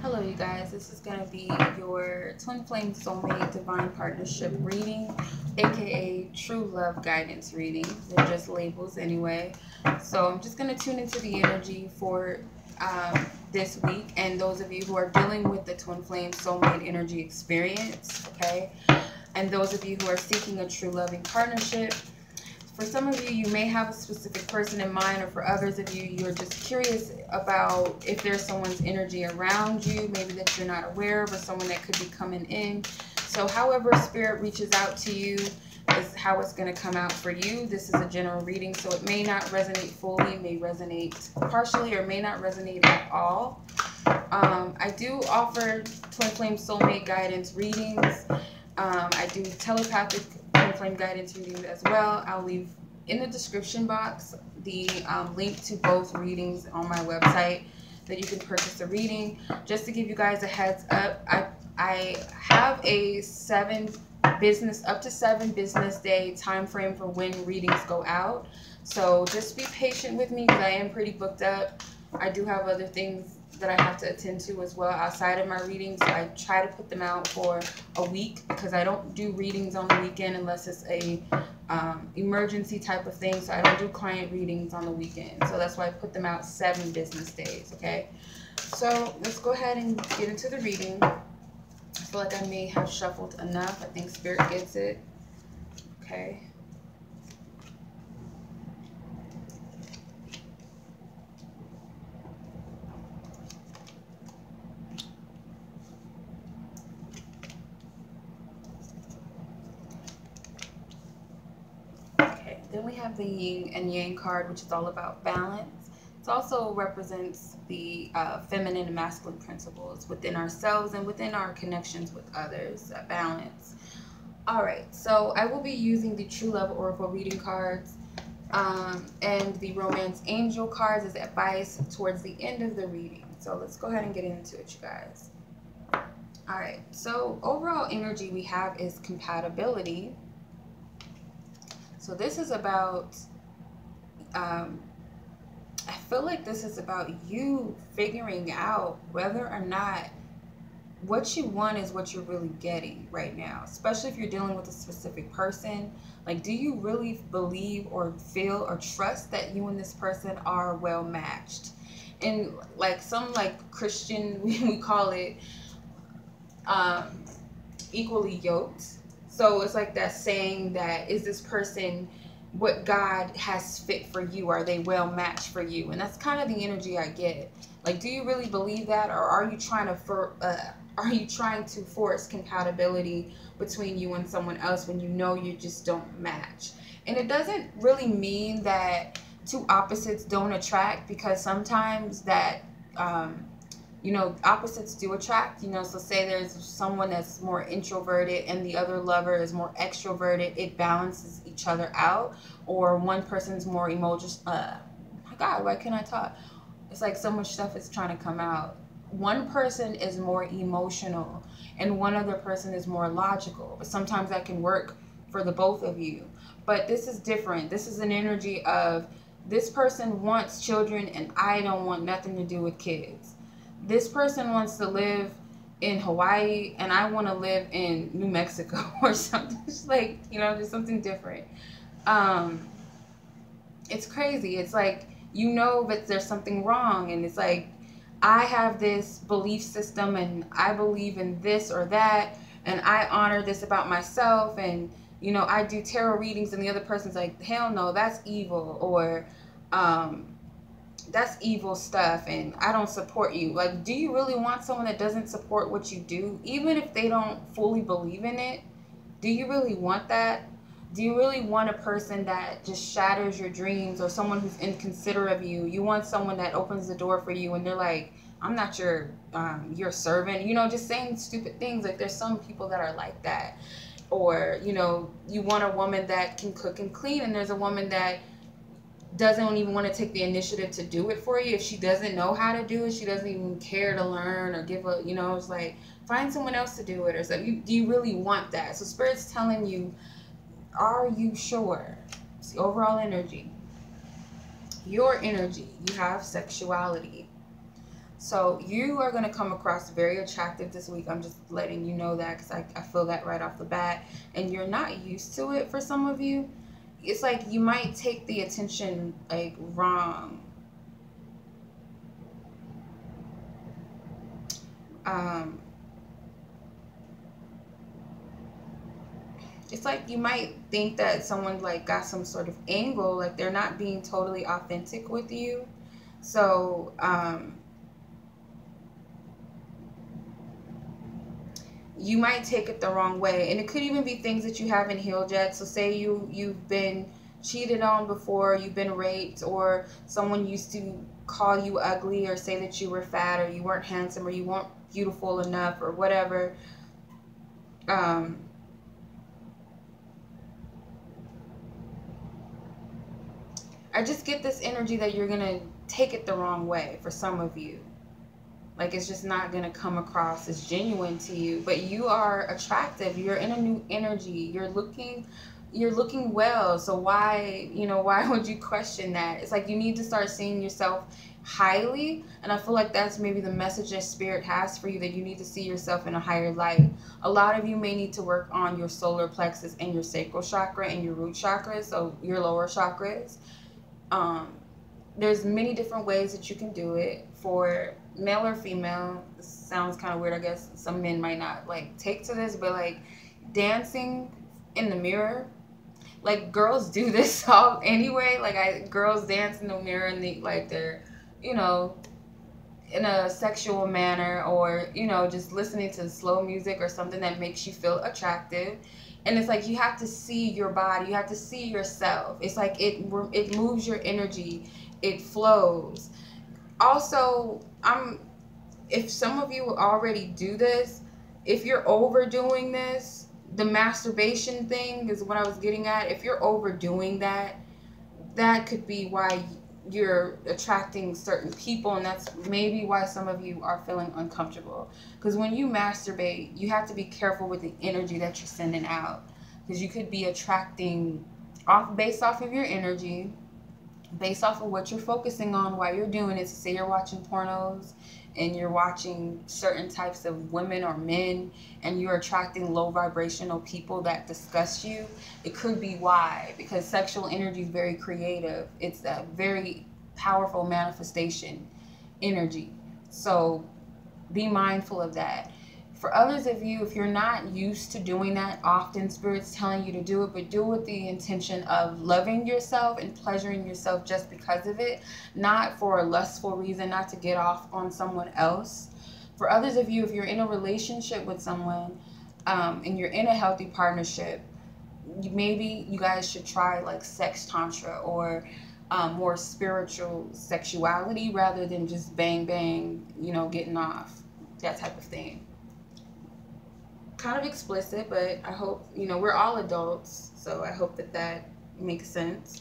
Hello you guys, this is going to be your Twin Flame Soulmate Divine Partnership reading, aka True Love Guidance reading. They're just labels anyway. So I'm just going to tune into the energy for this week, and those of you who are dealing with the Twin Flame Soulmate energy experience, okay? And those of you who are seeking a true loving partnership. For some of you, you may have a specific person in mind, or for others of you, you're just curious about if there's someone's energy around you, maybe that you're not aware of, or someone that could be coming in. So however Spirit reaches out to you is how it's going to come out for you. This is a general reading, so it may not resonate fully, it may resonate partially, or may not resonate at all. I do offer Twin Flame Soulmate guidance readings. I do telepathic Twin Flame guidance readings as well. I'll leave in the description box the link to both readings on my website that you can purchase the reading. Just to give you guys a heads up, I have a up to 7 business day time frame for when readings go out. So just be patient with me because I am pretty booked up. I do have other things that I have to attend to as well outside of my readings. So I try to put them out for a week because I don't do readings on the weekend unless it's a emergency type of thing. So I don't do client readings on the weekend. So that's why I put them out 7 business days, okay? So let's go ahead and get into the reading. I feel like I may have shuffled enough. I think Spirit gets it. Okay. Then we have the Yin and Yang card, which is all about balance. It also represents the feminine and masculine principles within ourselves and within our connections with others, balance. All right, so I will be using the True Love Oracle reading cards and the Romance Angel cards as advice towards the end of the reading. So let's go ahead and get into it, you guys. All right, so overall energy we have is compatibility. So this is about, I feel like this is about you figuring out whether or not what you want is what you're really getting right now, especially if you're dealing with a specific person. Like, do you really believe or feel or trust that you and this person are well matched? And like some like Christian, we call it equally yoked. So it's like that saying that, is this person what God has fit for you? Are they well matched for you? And that's kind of the energy I get. Like, do you really believe that, or are you trying to force compatibility between you and someone else when you know you just don't match? And it doesn't really mean that two opposites don't attract, because sometimes that you know, opposites do attract, you know. So say there's someone that's more introverted and the other lover is more extroverted, it balances each other out. Or one person's more emotional, my God, why can't I talk? It's like so much stuff is trying to come out. One person is more emotional and one other person is more logical, but sometimes that can work for the both of you. But this is different. This is an energy of, this person wants children and I don't want nothing to do with kids. This person wants to live in Hawaii and I want to live in New Mexico or something. It's like, you know, just something different. It's crazy. It's like, you know that there's something wrong, and it's like, I have this belief system and I believe in this or that, and I honor this about myself, and you know, I do tarot readings, and the other person's like, hell no, that's evil, or that's evil stuff and I don't support you. Like, do you really want someone that doesn't support what you do, even if they don't fully believe in it? Do you really want that? Do you really want a person that just shatters your dreams, or someone who's inconsiderate of you? You want someone that opens the door for you and they're like, I'm not your servant, you know, just saying stupid things. Like, there's some people that are like that. Or, you know, you want a woman that can cook and clean, and there's a woman that doesn't even want to take the initiative to do it for you. If she doesn't know how to do it, she doesn't even care to learn or give a, you know, it's like, find someone else to do it or something. Do you really want that? So Spirit's telling you, are you sure? It's the overall energy. Your energy, you have sexuality. So you are going to come across very attractive this week. I'm just letting you know that because I feel that right off the bat. And you're not used to it for some of you. It's like you might take the attention like wrong. It's like you might think that someone like got some sort of angle, like they're not being totally authentic with you. So, you might take it the wrong way, and it could even be things that you haven't healed yet. So say you've been cheated on before, you've been raped, or someone used to call you ugly or say that you were fat or you weren't handsome or you weren't beautiful enough or whatever. I just get this energy that you're gonna take it the wrong way for some of you. Like it's just not gonna come across as genuine to you. But you are attractive. You're in a new energy. You're looking well. So why, why would you question that? It's like you need to start seeing yourself highly, and I feel like that's maybe the message that spirit has for you, that you need to see yourself in a higher light. A lot of you may need to work on your solar plexus and your sacral chakra and your root chakras, so your lower chakras. There's many different ways that you can do it. For male or female, this sounds kind of weird, I guess some men might not like take to this, but like dancing in the mirror, like girls do this all anyway. Like girls dance in the mirror and they're in a sexual manner, or just listening to slow music or something that makes you feel attractive. And it's like you have to see your body, you have to see yourself. It's like it moves your energy, it flows. Also, if some of you already do this, if you're overdoing this, the masturbation thing is what I was getting at. If you're overdoing that, that could be why you're attracting certain people, and that's maybe why some of you are feeling uncomfortable. Because when you masturbate, you have to be careful with the energy that you're sending out, because you could be attracting based off of your energy, based off of what you're focusing on while you're doing it. So say you're watching pornos and you're watching certain types of women or men, and you're attracting low vibrational people that disgust you. It could be why, because sexual energy is very creative. It's a very powerful manifestation energy. So be mindful of that. For others of you, if you're not used to doing that often, Spirit's telling you to do it, but do it with the intention of loving yourself and pleasuring yourself just because of it, not for a lustful reason, not to get off on someone else. For others of you, if you're in a relationship with someone and you're in a healthy partnership, maybe you guys should try like sex tantra or more spiritual sexuality rather than just bang, bang, getting off, that type of thing. Kind of explicit, but I hope, we're all adults, so I hope that makes sense.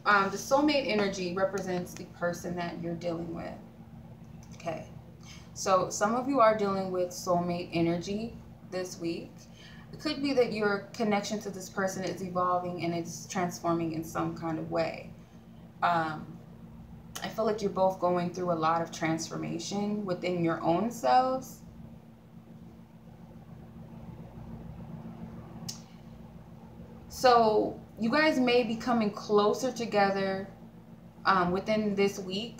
The soulmate energy represents the person that you're dealing with. Okay, so some of you are dealing with soulmate energy this week. It could be that your connection to this person is evolving and it's transforming in some kind of way. I feel like you're both going through a lot of transformation within your own selves. So you guys may be coming closer together within this week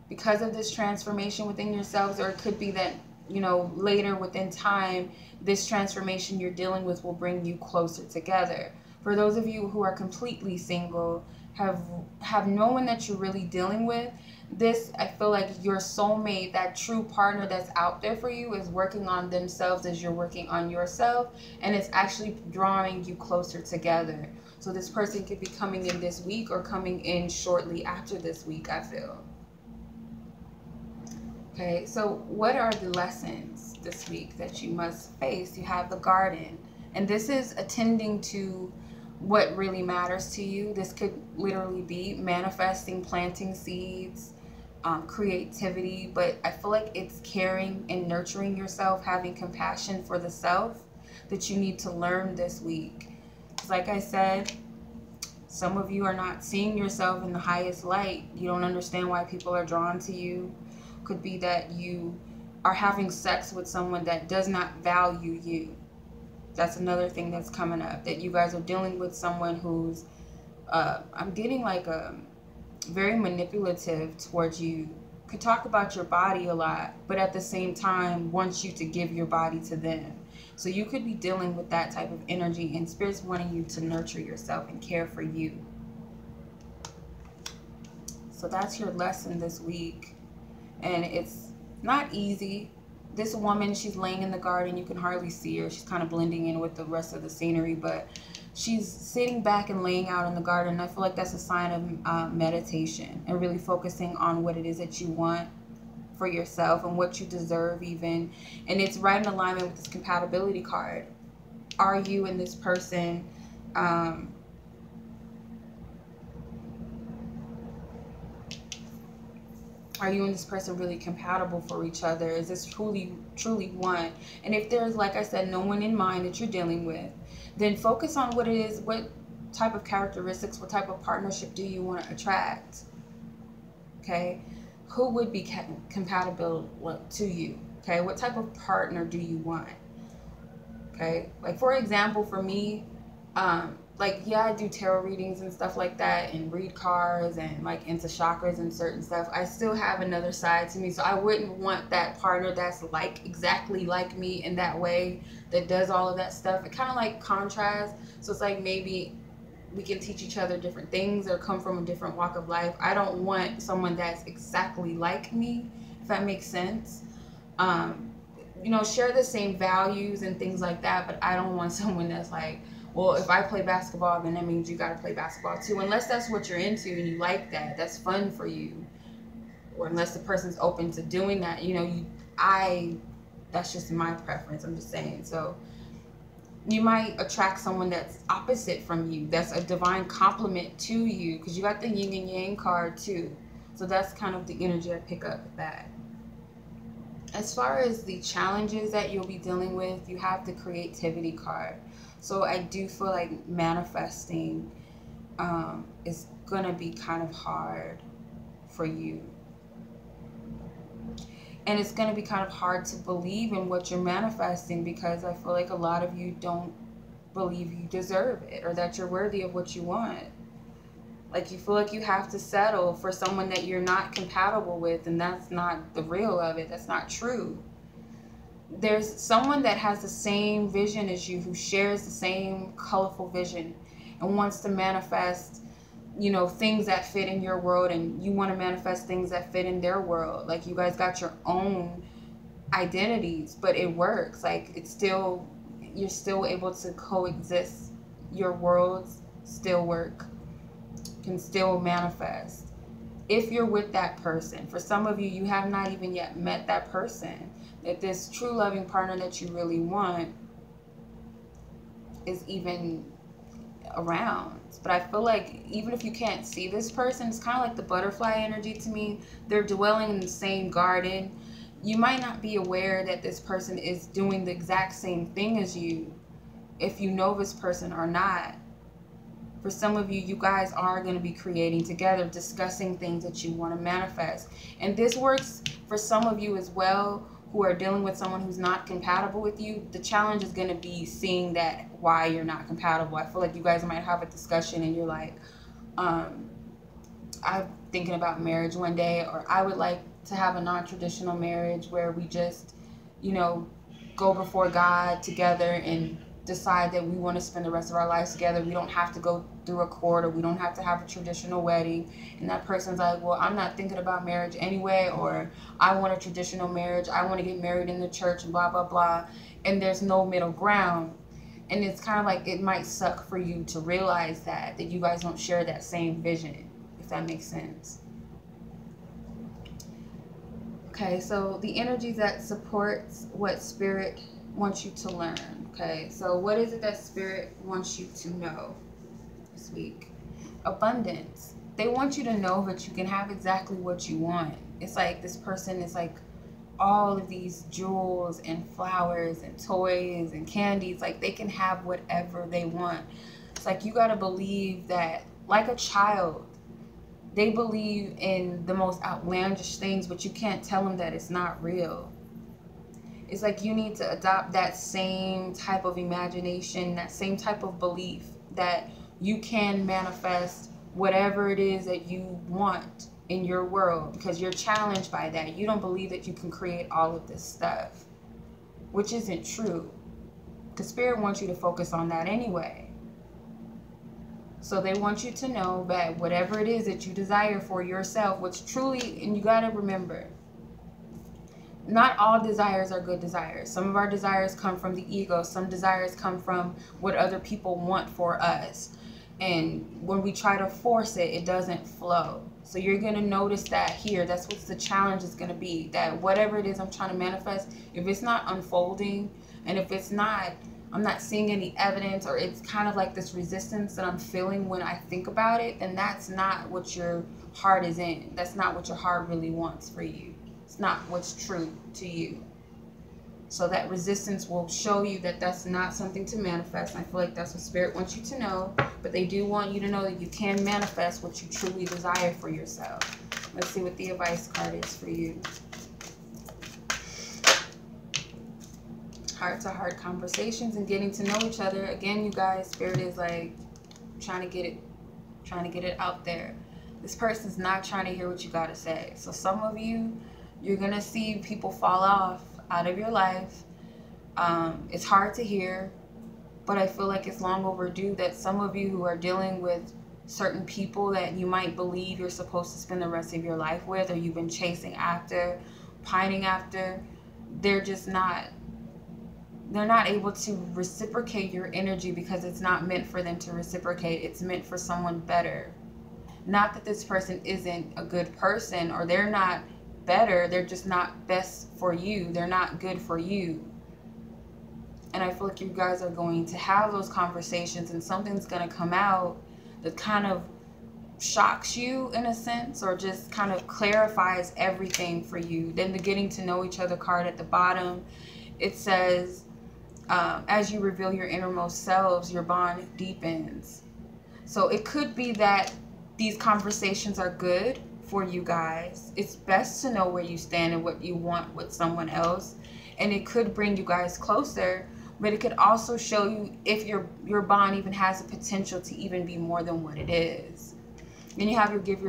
because of this transformation within yourselves, or it could be that, later within time, this transformation you're dealing with will bring you closer together. For those of you who are completely single, have no one that you're really dealing with, this, I feel like your soulmate, that true partner that's out there for you, is working on themselves as you're working on yourself, and it's actually drawing you closer together. So this person could be coming in this week or coming in shortly after this week, I feel. Okay, so what are the lessons this week that you must face? You have the garden, and this is attending to what really matters to you. This could literally be manifesting, planting seeds, creativity, but I feel like it's caring and nurturing yourself, having compassion for the self that you need to learn this week. Because like I said, some of you are not seeing yourself in the highest light. You don't understand why people are drawn to you, Could be that you are having sex with someone that does not value you. That's another thing that's coming up, that you guys are dealing with someone who's, I'm getting like very manipulative towards you. Could talk about your body a lot, but at the same time wants you to give your body to them. So you could be dealing with that type of energy, and Spirit's wanting you to nurture yourself and care for you. So that's your lesson this week. And it's not easy. This woman, she's laying in the garden. You can hardly see her. She's kind of blending in with the rest of the scenery, but she's sitting back and laying out in the garden. I feel like that's a sign of meditation and really focusing on what it is that you want for yourself and what you deserve even. And it's right in alignment with this compatibility card. Are you and this person are you and this person really compatible for each other? Is this truly one? And if there's, like I said, no one in mind that you're dealing with, then focus on what it is, what type of characteristics, what type of partnership do you want to attract? Okay? Who would be compatible to you? Okay? What type of partner do you want? Okay? Like, for example, for me, like, yeah, I do tarot readings and stuff like that and read cards and like into chakras and certain stuff. I still have another side to me. So I wouldn't want that partner that's like exactly like me in that way, that does all of that stuff. It kind of like contrasts. So it's like maybe we can teach each other different things or come from a different walk of life. I don't want someone that's exactly like me, if that makes sense. You know, share the same values and things like that, but I don't want someone that's like, well, if I play basketball, then that means you got to play basketball too. Unless that's what you're into and you like that, that's fun for you. Or unless the person's open to doing that, you know, that's just my preference. I'm just saying. So you might attract someone that's opposite from you. That's a divine complement to you, because you got the yin and yang card too. So that's kind of the energy I pick up with that. As far as the challenges that you'll be dealing with, you have the creativity card. So I do feel like manifesting is going to be kind of hard for you. And it's going to be kind of hard to believe in what you're manifesting, because I feel like a lot of you don't believe you deserve it or that you're worthy of what you want. Like, you feel like you have to settle for someone that you're not compatible with, and that's not the real of it. That's not true. There's someone that has the same vision as you, who shares the same colorful vision and wants to manifest, you know, things that fit in your world, and you want to manifest things that fit in their world. Like, you guys got your own identities, but it works. Like, it's still, you're still able to coexist. Your worlds still work, can still manifest if you're with that person. For some of you, you have not even yet met that person, that this true loving partner that you really want is even around. But I feel like even if you can't see this person, it's kind of like the butterfly energy to me. They're dwelling in the same garden. You might not be aware that this person is doing the exact same thing as you, if you know this person or not. For some of you, you guys are going to be creating together, discussing things that you want to manifest. And this works for some of you as well, who are dealing with someone who's not compatible with you. The challenge is going to be seeing that why you're not compatible. I feel like you guys might have a discussion and you're like, I'm thinking about marriage one day, or I would like to have a non-traditional marriage where we just, you know, go before God together and decide that we want to spend the rest of our lives together. We don't have to go through a court, or we don't have to have a traditional wedding. And that person's like, well, I'm not thinking about marriage anyway, or I want a traditional marriage, I want to get married in the church, and blah blah blah. And there's no middle ground. And it's kind of like, it might suck for you to realize that you guys don't share that same vision, if that makes sense. Okay, so the energy that supports what Spirit wants you to learn. Okay, so what is it that Spirit wants you to know this week? Abundance. They want you to know that you can have exactly what you want. It's like this person is like all of these jewels and flowers and toys and candies. Like, they can have whatever they want. It's like, you got to believe that, like a child, They believe in the most outlandish things, but you can't tell them that it's not real. It's like you need to adopt that same type of imagination, that same type of belief that you can manifest whatever it is that you want in your world, because you're challenged by that. You don't believe that you can create all of this stuff, which isn't true. Because Spirit wants you to focus on that anyway. So they want you to know that whatever it is that you desire for yourself, which truly, and you got to remember, not all desires are good desires. Some of our desires come from the ego. Some desires come from what other people want for us. And when we try to force it, it doesn't flow. So you're going to notice that here. That's what the challenge is going to be. That whatever it is I'm trying to manifest, if it's not unfolding, and if it's not, I'm not seeing any evidence, or it's kind of like this resistance that I'm feeling when I think about it, then that's not what your heart is in. That's not what your heart really wants for you. It's not what's true to you. So that resistance will show you that that's not something to manifest. I feel like that's what Spirit wants you to know. But they do want you to know that you can manifest what you truly desire for yourself. Let's see what the advice card is for you. Heart-to-heart conversations and getting to know each other. Again, you guys, Spirit is like trying to get it out there. This person's not trying to hear what you got to say. So some of you, you're going to see people fall off out of your life. It's hard to hear, but I feel like it's long overdue that some of you who are dealing with certain people that you might believe you're supposed to spend the rest of your life with, or you've been chasing after, pining after, they're not able to reciprocate your energy because it's not meant for them to reciprocate. It's meant for someone better. Not that this person isn't a good person, or they're not better, they're just not best for you. They're not good for you. And I feel like you guys are going to have those conversations, and something's going to come out that kind of shocks you in a sense, or just kind of clarifies everything for you. Then the getting to know each other card at the bottom, it says, as you reveal your innermost selves, your bond deepens. So it could be that these conversations are good for you guys. It's best to know where you stand and what you want with someone else, and it could bring you guys closer, but it could also show you if your bond even has the potential to even be more than what it is. Then you have your give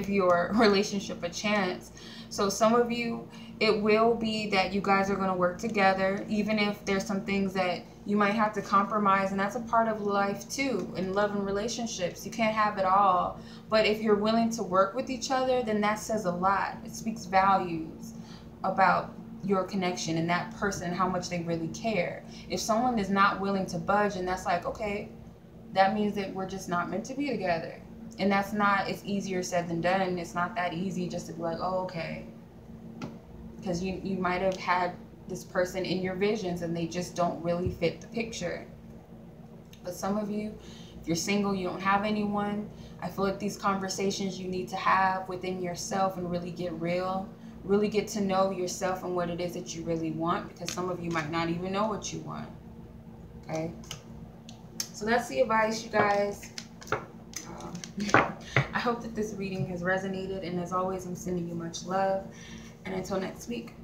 your relationship a chance. So some of you, it will be that you guys are going to work together, even if there's some things that you might have to compromise, and that's a part of life too, in love and relationships. You can't have it all, but if you're willing to work with each other, then that says a lot. It speaks volumes about your connection and that person and how much they really care. If someone is not willing to budge, and that's like, okay, that means that we're just not meant to be together. And that's not, it's easier said than done. It's not that easy just to be like, oh, okay. Because you might have had this person in your visions and they just don't really fit the picture. But some of you, if you're single, you don't have anyone, I feel like these conversations you need to have within yourself and really get real. Really get to know yourself and what it is that you really want, because some of you might not even know what you want. Okay? So that's the advice, you guys. I hope that this reading has resonated, and as always, I'm sending you much love, and until next week.